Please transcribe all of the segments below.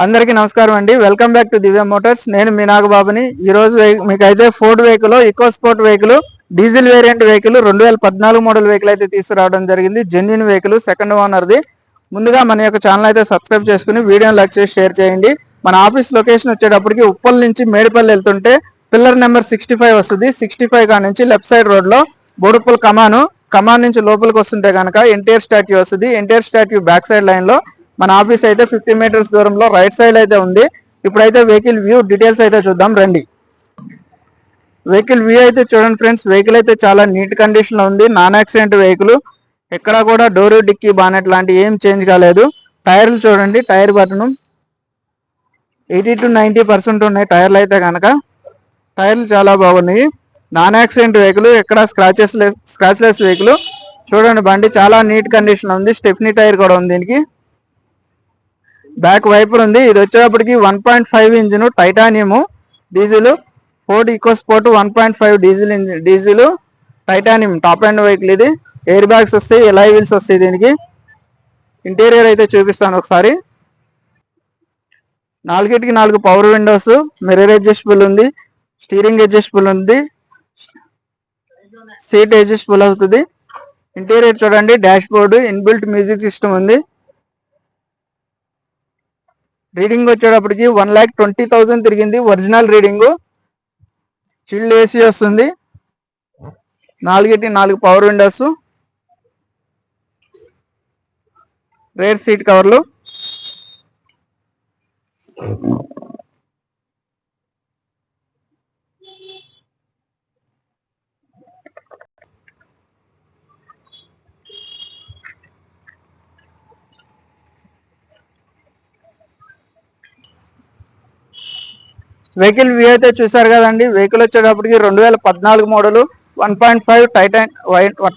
అందరికీ నమస్కారం అండి. Welcome back to Divya motors. నేను మీ నాగబాబుని. ఈ రోజు మీకైతే Ford vehicle, EcoSport vehicle, diesel variant vehicle 2014 model vehicle అయితే తీసుకురావడం జరిగింది. జెన్యూన్ వెహికల్, సెకండ్ ఓనర్ది. ముందుగా మన యొక్క ఛానల్ అయితే సబ్స్క్రైబ్ చేసుకుని వీడియోని లైక్ చేసి షేర్ చేయండి. మన ఆఫీస్ లొకేషన్ వచ్చేటప్పటికి ఉప్పల్ నుంచి మేడిపల్లి వెళ్తుంటే పిల్లర్ నెంబర్ 65 వస్తుంది. 65 కా నుంచి లెఫ్ట్ సైడ్ రోడ్ లో బోడుప్పల్ కమాన్ నుంచి లోపలికి వస్తుంటే కనుక ఎన్టీఆర్ స్టాట్యూ వస్తుంది. NTR statue back side line లో మన ఆఫీస్ అయితే 50 మీటర్స్ దూరంలో రైట్ సైడ్ అయితే ఉంది. ఇప్పుడైతే వెహికల్ వ్యూ డీటెయిల్స్ అయితే చూద్దాం రండి. వెహికల్ వ్యూ అయితే చూడండి ఫ్రెండ్స్. వెహికల్ అయితే చాలా నీట్ కండిషన్ లో ఉంది. Non accident vehicle. ఎక్కడా కూడా డోరు, డిక్కీ, బానెట్ లాంటి ఏం చేంజ్ కాలేదు. టైర్లు చూడండి, టైర్ బటన్ 80 to 90% ఉన్నాయి టైర్లు అయితే కనుక. టైర్లు చాలా బాగున్నాయి. నాన్ యాక్సిడెంట్ వెహికల్, ఎక్కడ స్క్రాచ్లెస్ వెహికల్. చూడండి బండి చాలా నీట్ కండిషన్ ఉంది. స్టెఫ్నీ టైర్ కూడా ఉంది దీనికి. బ్యాక్ వైపర్ ఉంది. ఇది వచ్చేటప్పటికి 1.5 engine titanium diesel Ford EcoSport 1.5 diesel titanium top end vehicle. ఇది ఎయిర్ బ్యాగ్స్ వస్తాయి, ఎలాయ్ వీల్స్ వస్తాయి దీనికి. ఇంటీరియర్ అయితే చూపిస్తాను ఒకసారి. 4కి 4 పవర్ విండోస్, మిర్రర్ అడ్జస్టబుల్ ఉంది, స్టీరింగ్ అడ్జస్టబుల్ ఉంది, సీట్ అడ్జస్టబుల్ అవుతుంది. ఇంటీరియర్ చూడండి, dashboard, inbuilt music system ఉంది. రీడింగ్ వచ్చేటప్పటికి 1,20,000 తిరిగింది ఒరిజినల్ రీడింగ్. చిల్డ్ ఏసీ వస్తుంది. 4కి 4 పవర్ విండోస్, రేర్ సీట్ కవర్లు. వెహికల్ వ్యూ అయితే చూసారు కదండి. వెహికల్ వచ్చేటప్పటికి 2014 model 1.5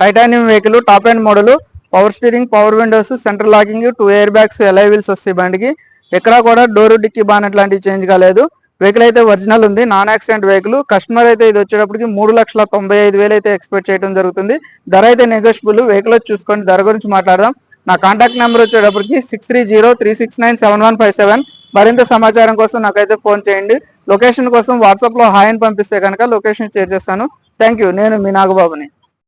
titanium vehicle, top and model, power steering, power Windows, central locking, 2 air bags, alloy wheels వస్తాయి బండికి. ఎక్కడా కూడా డోరు, డిక్కీ, బానెట్ లాంటివి చేంజ్ కాలేదు. వెహికల్ అయితే ఒరిజినల్ ఉంది, నాన్ యాక్సిడెంట్ వెహికల్. కస్టమర్ అయితే ఇది వచ్చేటప్పటికి 3,95,000 అయితే ఎక్స్పెక్ట్ చేయడం జరుగుతుంది. ధర అయితే నెగోషియబుల్. వెహికల్ వచ్చి చూసుకోండి. ధర గురించి మాట్లాడదాం. నా కాంటాక్ట్ నెంబర్ వచ్చేటప్పటికి 6303697157. మరింత సమాచారం కోసం నాకైతే ఫోన్ చేయండి. లొకేషన్ కోసం వాట్సాప్ లో హాయ్ అని పంపిస్తే కనుక లొకేషన్ షేర్ చేస్తాను. Thank you. నేను మీ నాగబాబుని.